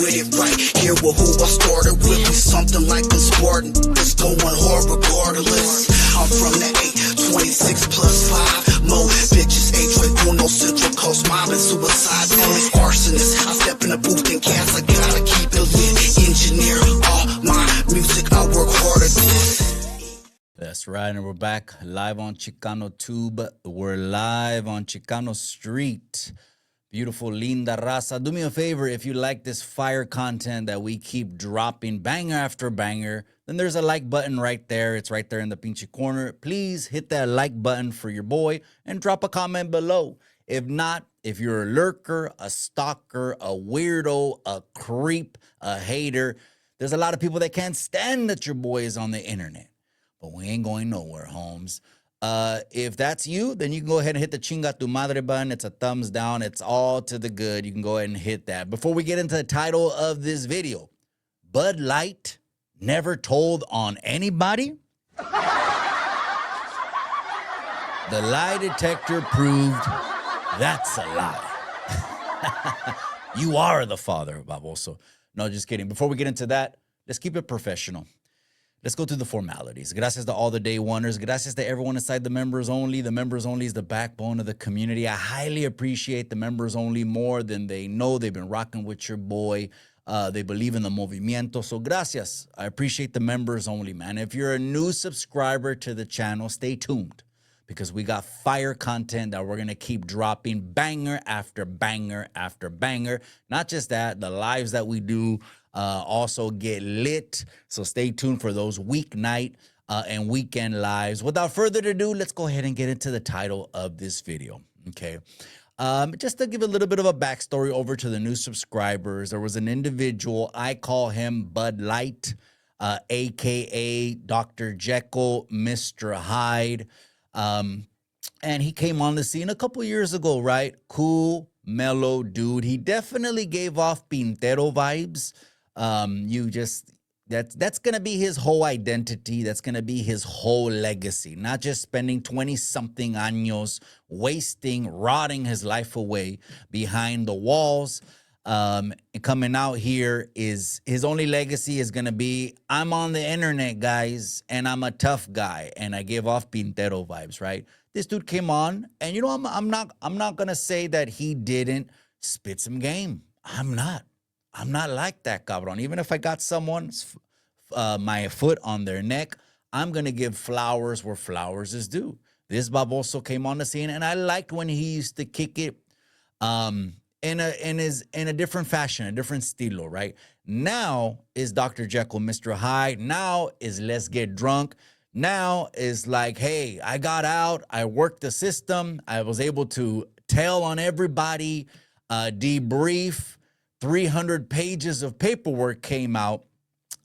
With it right here with who I started with me, something like a Spartan. It's going hard regardless. I'm from the 826 plus 5 more bitches. Uno Central Coast mob and suicide police arsonists. I step in the booth and cast. I gotta keep it lit. Engineer all my music. I work hard at this. That's right, and we're back live on ChicanoTube. We're live on Chicano Street. Beautiful, linda raza. Do me a favor, if you like this fire content that we keep dropping banger after banger, then there's a like button right there. It's right there in the pinchy corner. Please hit that like button for your boy and drop a comment below. If not, if you're a lurker, a stalker, a weirdo, a creep, a hater, there's a lot of people that can't stand that your boy is on the internet. But we ain't going nowhere, Holmes. If that's you, then you can go ahead and hit the chinga tu madre button. It's a thumbs down. It's all to the good. You can go ahead and hit that. Before we get into the title of this video, Bud Light never told on anybody? The lie detector proved that's a lie. You are the father, Baboso. No, just kidding. Before we get into that, let's keep it professional. Let's go through the formalities. Gracias to all the day oneers. Gracias to everyone inside the members only. The members only is the backbone of the community. I highly appreciate the members only more than they know. They've been rocking with your boy. They believe in the movimiento. So gracias. I appreciate the members only, man. If you're a new subscriber to the channel, stay tuned because we got fire content that we're going to keep dropping banger after banger after banger. Not just that, the lives that we do also get lit. So stay tuned for those weeknight and weekend lives. Without further ado, let's go ahead and get into the title of this video. Okay. Just to give a little bit of a backstory over to the new subscribers, there was an individual, I call him Bud Light, aka Dr. Jekyll, Mr. Hyde. And he came on the scene a couple years ago, right? Cool, mellow dude. He definitely gave off Pintero vibes. That's going to be his whole identity. That's going to be his whole legacy. Not just spending 20-something años wasting, rotting his life away behind the walls. And coming out here is his only legacy is going to be, I'm on the internet, guys, and I'm a tough guy, and I give off Pintero vibes, right? This dude came on, and you know, I'm not going to say that he didn't spit some game. I'm not like that, cabron. Even if I got someone's my foot on their neck, I'm going to give flowers where flowers is due. This baboso came on the scene, and I liked when he used to kick it in a different fashion, a different stilo, right? Now is Dr. Jekyll, Mr. Hyde. Now is let's get drunk. Now is like, hey, I got out. I worked the system. I was able to tell on everybody, debrief. 300 pages of paperwork came out,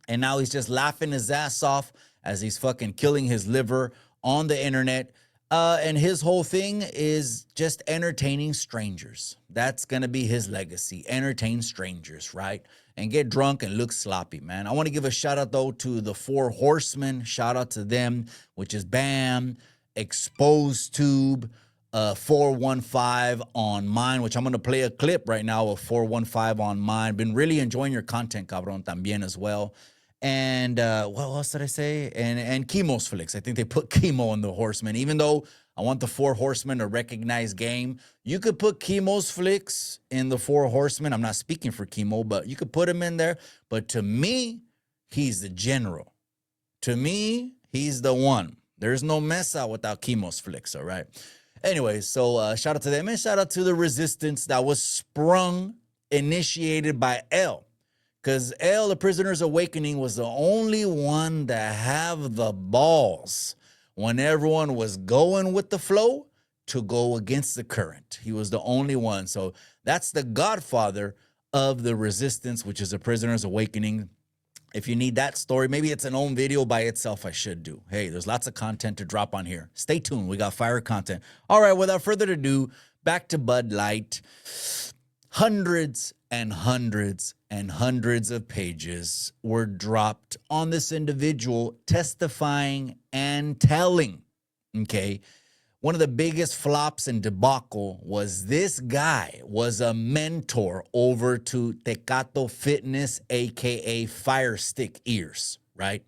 and now he's just laughing his ass off as he's fucking killing his liver on the internet. And his whole thing is just entertaining strangers. That's going to be his legacy. Entertain strangers, right? And get drunk and look sloppy, man. I want to give a shout out, though, to the 4 horsemen. Shout out to them, which is BAM, ExposedTube, 415 on mine, which I'm going to play a clip right now of 415 on mine. Been really enjoying your content, cabron, también as well. And what else did I say? And Chemo's Flicks. I think they put Chemo on the Horsemen. Even though I want the 4 Horsemen to recognize game, you could put Chemo's Flicks in the 4 Horsemen. I'm not speaking for Chemo, but you could put him in there. But to me, he's the general. To me, he's the one. There's no mesa without Chemo's Flicks, all right? Anyway, so shout out to them and shout out to the resistance that was sprung, initiated by L. Because L, the Prisoner's Awakening, was the only one that have the balls when everyone was going with the flow to go against the current. He was the only one. So that's the godfather of the resistance, which is the Prisoner's Awakening. If you need that story, maybe it's an own video by itself I should do. Hey, there's lots of content to drop on here. Stay tuned. We got fire content. All right, without further ado, back to Bud Light. Hundreds and hundreds and hundreds of pages were dropped on this individual testifying and telling, okay? one of the biggest flops and debacle was this guy was a mentor over to Tecato Fitness, aka Fire Stick Ears, right?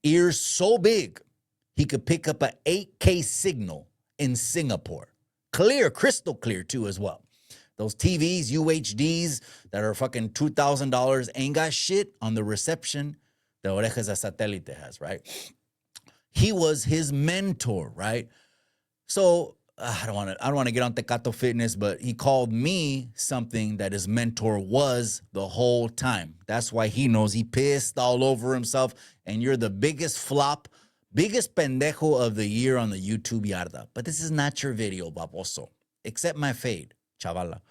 Ears so big, he could pick up an 8K signal in Singapore. Clear, crystal clear too as well. Those TVs, UHDs that are fucking $2,000 ain't got shit on the reception the Orejas a Satélite has, right? He was his mentor, right? So I don't want to get on Tecato Fitness, but he called me something that his mentor was the whole time. That's why he knows. He pissed all over himself, and you're the biggest flop, biggest pendejo of the year on the YouTube yarda. But this is not your video, baboso. Accept my fade, chavala.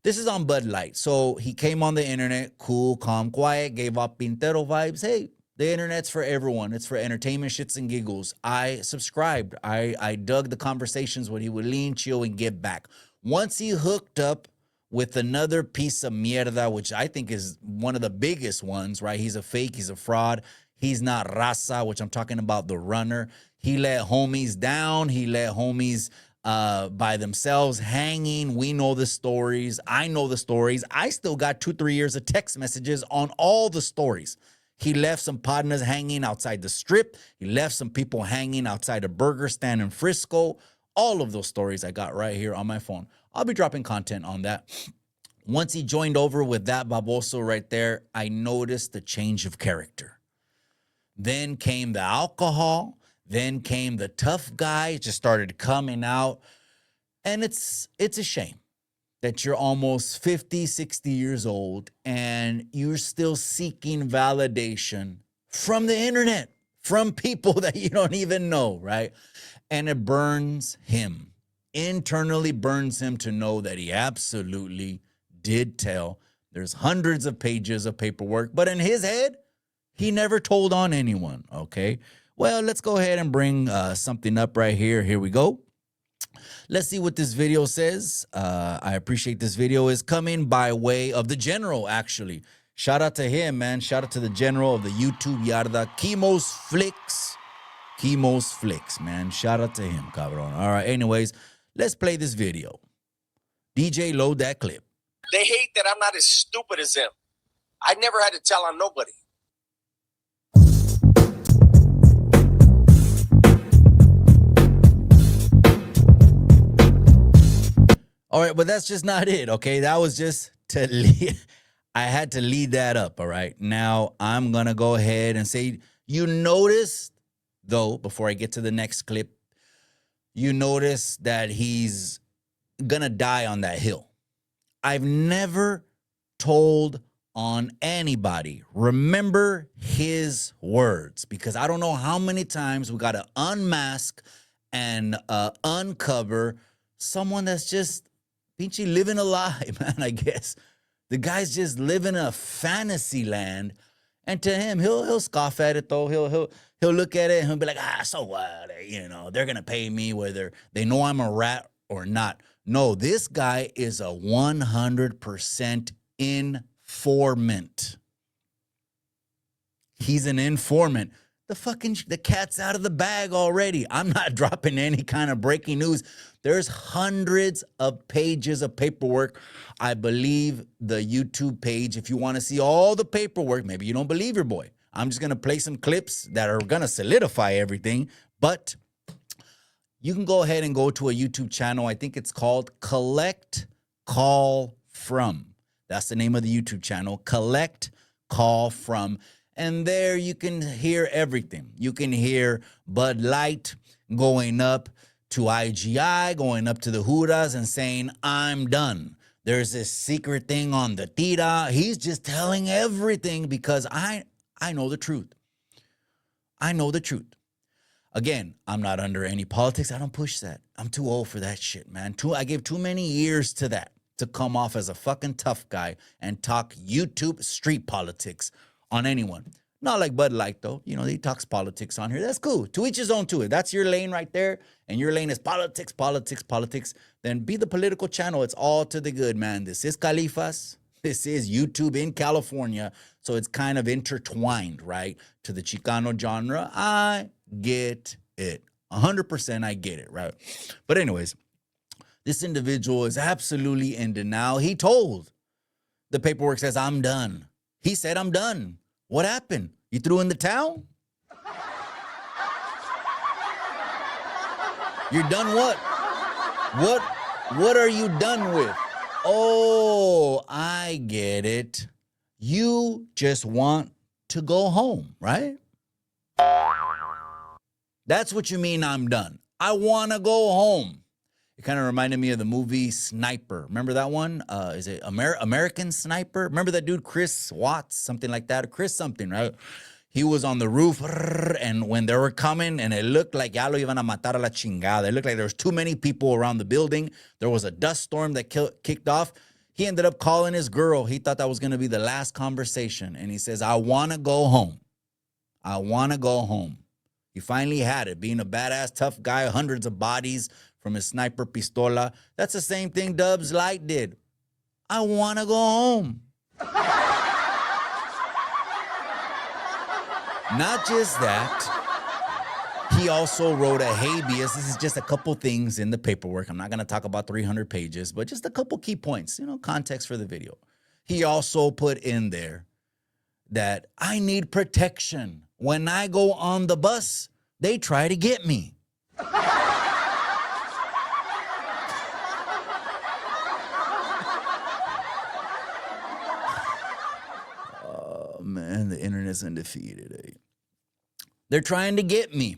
This is on Bud Light. So he came on the internet, cool, calm, quiet, gave up Pintero vibes. Hey, the internet's for everyone. It's for entertainment, shits, and giggles. I subscribed. I dug the conversations when he would lean, chill, and get back. Once he hooked up with another piece of mierda, which I think is one of the biggest ones, right? He's a fake. He's a fraud. He's not raza, which I'm talking about the runner. He let homies down. He let homies by themselves hanging. We know the stories. I know the stories. I still got 2-3 years of text messages on all the stories. He left some partners hanging outside the strip. He left some people hanging outside a burger stand in Frisco. All of those stories I got right here on my phone. I'll be dropping content on that. Once he joined over with that baboso right there, I noticed the change of character. Then came the alcohol. Then came the tough guy. It just started coming out. And it's a shame that you're almost 50, 60 years old and you're still seeking validation from the internet, from people that you don't even know, right? And it burns him, internally burns him to know that he absolutely did tell. There's hundreds of pages of paperwork, but in his head, he never told on anyone, okay? Well, let's go ahead and bring something up right here. Here we go. Let's see what this video says. I appreciate this video is coming by way of the general, actually. Shout out to him, man. Shout out to the general of the YouTube yarda, Kimos Flicks. Kimos Flicks, man. Shout out to him, cabron. All right, anyways, let's play this video. DJ, load that clip. They hate that I'm not as stupid as them. I never had to tell on nobody. All right, but that's just not it, okay? That was just to lead. I had to lead that up, all right? Now, I'm going to go ahead and say, you notice, though, before I get to the next clip, you notice that he's going to die on that hill. I've never told on anybody. Remember his words, because I don't know how many times we got to unmask and uncover someone that's just pinchy living a lie, man, I guess. The guy's just living a fantasy land. And to him, he'll scoff at it, though. He'll look at it and he'll be like, so what? You know, they're going to pay me whether they know I'm a rat or not. No, this guy is a 100% informant. He's an informant. The cat's out of the bag already. I'm not dropping any kind of breaking news. There's hundreds of pages of paperwork. I believe the YouTube page, if you want to see all the paperwork, maybe you don't believe your boy. I'm just going to play some clips that are going to solidify everything. But you can go ahead and go to a YouTube channel. I think it's called Collect Call From. That's the name of the YouTube channel, Collect Call From. And there you can hear everything. You can hear Bud Light going up to IGI, going up to the Juras and saying, I'm done. There's this secret thing on the tira. He's just telling everything because I know the truth. I know the truth. Again, I'm not under any politics. I don't push that. I'm too old for that shit, man. I gave too many years to that to come off as a fucking tough guy and talk YouTube street politics on anyone. Not like Bud Light, though. You know, he talks politics on here. That's cool. To each his own to it. That's your lane right there. And your lane is politics, politics, politics. Then be the political channel. It's all to the good, man. This is Califas. This is YouTube in California. So it's kind of intertwined, right, to the Chicano genre. I get it. 100% I get it, right? But anyways, this individual is absolutely in denial. He told the paperwork says, I'm done. He said, I'm done. What happened? You threw in the towel? You're done what? What are you done with? Oh, I get it. You just want to go home, right? That's what you mean I'm done. I want to go home. It kind of reminded me of the movie Sniper. Remember that one? Is it American Sniper? Remember that dude, Chris Watts, something like that? Chris something, right? He was on the roof, and when they were coming, and it looked like ya lo iban a matar a la chingada. It looked like there was too many people around the building. There was a dust storm that kicked off. He ended up calling his girl. He thought that was going to be the last conversation. And he says, I want to go home. I want to go home. He finally had it. Being a badass, tough guy, hundreds of bodies from his sniper pistola. That's the same thing Dubs Light did. I want to go home. Not just that, he also wrote a habeas. This is just a couple things in the paperwork. I'm not going to talk about 300 pages, but just a couple key points, context for the video. He also put in there that I need protection. When I go on the bus, they try to get me. Oh, man, the internet's undefeated. Eh? They're trying to get me.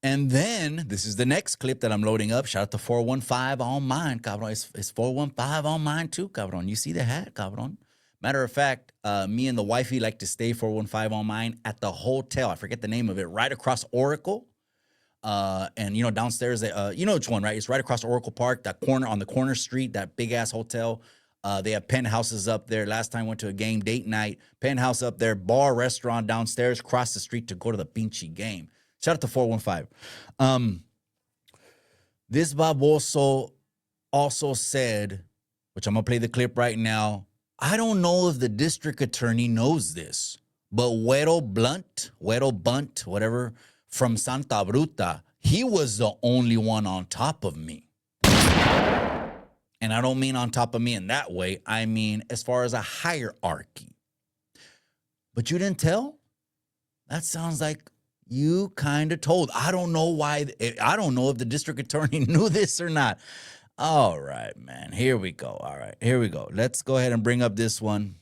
And then, this is the next clip that I'm loading up. Shout out to 415 on mine, cabron. It's 415 on mine too, cabron. You see the hat, cabron? Matter of fact, me and the wifey like to stay 415 on mine at the hotel. I forget the name of it. Right across Oracle. And, downstairs, you know which one, right? It's right across Oracle Park, that corner on the corner street, that big-ass hotel. They have penthouses up there. Last time I went to a game, date night. Penthouse up there, bar, restaurant downstairs, cross the street to go to the pinchy game. Shout out to 415. This baboso also said, which I'm going to play the clip right now, I don't know if the district attorney knows this, but Wedo Blunt, whatever, from Santa Bruta, he was the only one on top of me. And I don't mean on top of me in that way. I mean as far as a hierarchy. But you didn't tell? That sounds like you kind of told. I don't know why. I don't know if the district attorney knew this or not. All right, man. Here we go. All right, here we go. Let's go ahead and bring up this one.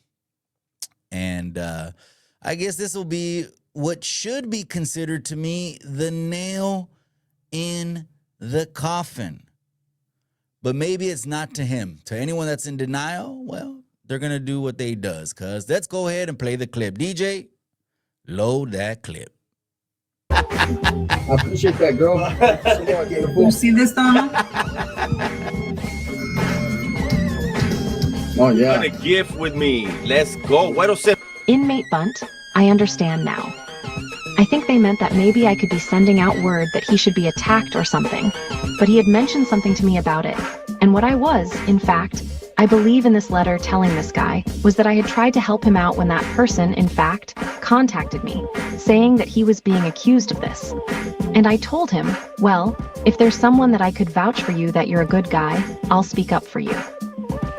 And I guess this will be what should be considered to me the nail in the coffin. But maybe it's not to him. To anyone that's in denial, well, they're going to do what they does. Because let's go ahead and play the clip. DJ, load that clip. I appreciate that, girl. You see this, Donna? Oh, yeah. A gift with me. Let's go. Wedo said. Inmate Bunt, I understand now. I think they meant that maybe I could be sending out word that he should be attacked or something, but he had mentioned something to me about it. And what I was, in fact, I believe in this letter telling this guy, was that I had tried to help him out when that person, in fact, contacted me, saying that he was being accused of this. And I told him, well, if there's someone that I could vouch for you that you're a good guy, I'll speak up for you.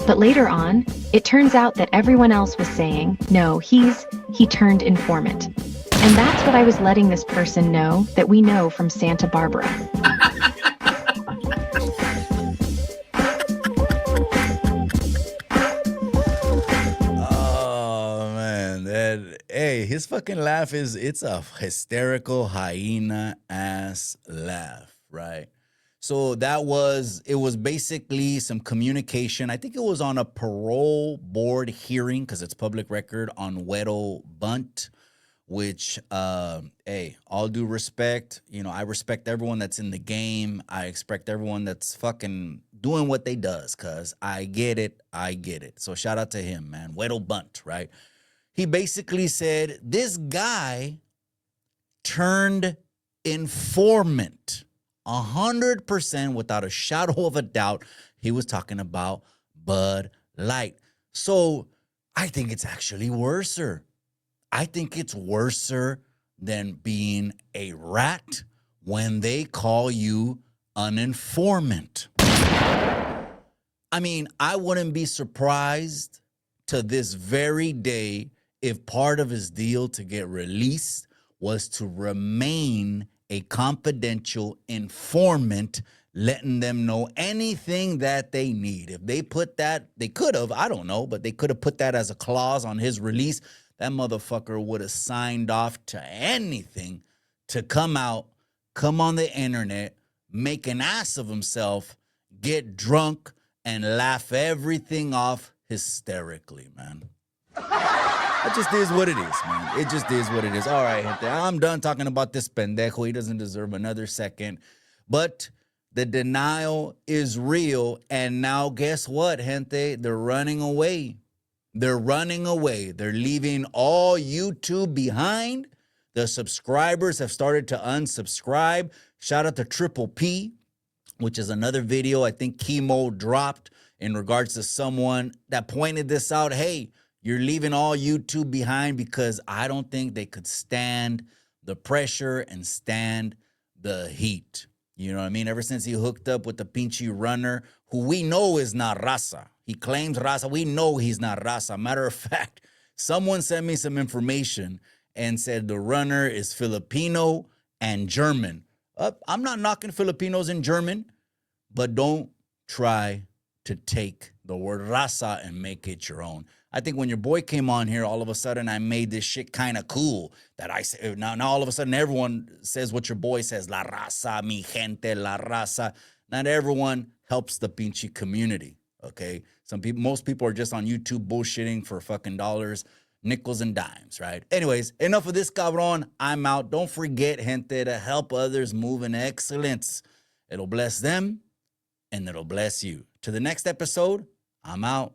But later on, it turns out that everyone else was saying, no, he turned informant. And that's what I was letting this person know that we know from Santa Barbara. Oh, man. Hey, his fucking laugh it's a hysterical hyena-ass laugh, right? So it was basically some communication. I think it was on a parole board hearing, because it's public record, on Wedo Blunt, which, hey, all due respect, I respect everyone that's in the game. I expect everyone that's fucking doing what they does, because I get it. So shout out to him, man. Wedo Blunt, right? He basically said this guy turned informant. 100% without a shadow of a doubt, he was talking about Bud Light. So I think it's actually worser. I think it's worser than being a rat when they call you an informant. I mean, I wouldn't be surprised to this very day if part of his deal to get released was to remain a confidential informant, letting them know anything that they need. If they put that, they could have, I don't know, but they could have put that as a clause on his release. That motherfucker would have signed off to anything to come out, come on the internet, make an ass of himself, get drunk, and laugh everything off hysterically, man. It just is what it is, man. It just is what it is. All right, gente, I'm done talking about this pendejo. He doesn't deserve another second. But the denial is real. And now guess what, gente? They're running away. They're running away. They're leaving all YouTube behind. The subscribers have started to unsubscribe. Shout out to Triple P, which is another video I think Chemo dropped in regards to someone that pointed this out. Hey, you're leaving all YouTube behind because I don't think they could stand the pressure and stand the heat. You know what I mean? Ever since he hooked up with the pinchy runner, who we know is not raza. He claims raza. We know he's not raza. Matter of fact, someone sent me some information and said the runner is Filipino and German. I'm not knocking Filipinos and German, but don't try to take the word raza and make it your own. I think when your boy came on here, all of a sudden I made this shit kind of cool that I say now all of a sudden everyone says what your boy says, la raza, mi gente, la raza. Not everyone helps the pinchy community, okay? Most people are just on YouTube bullshitting for fucking dollars, nickels and dimes, right? Anyways, enough of this, cabron. I'm out. Don't forget, gente, to help others move in excellence. It'll bless them and it'll bless you. To the next episode, I'm out.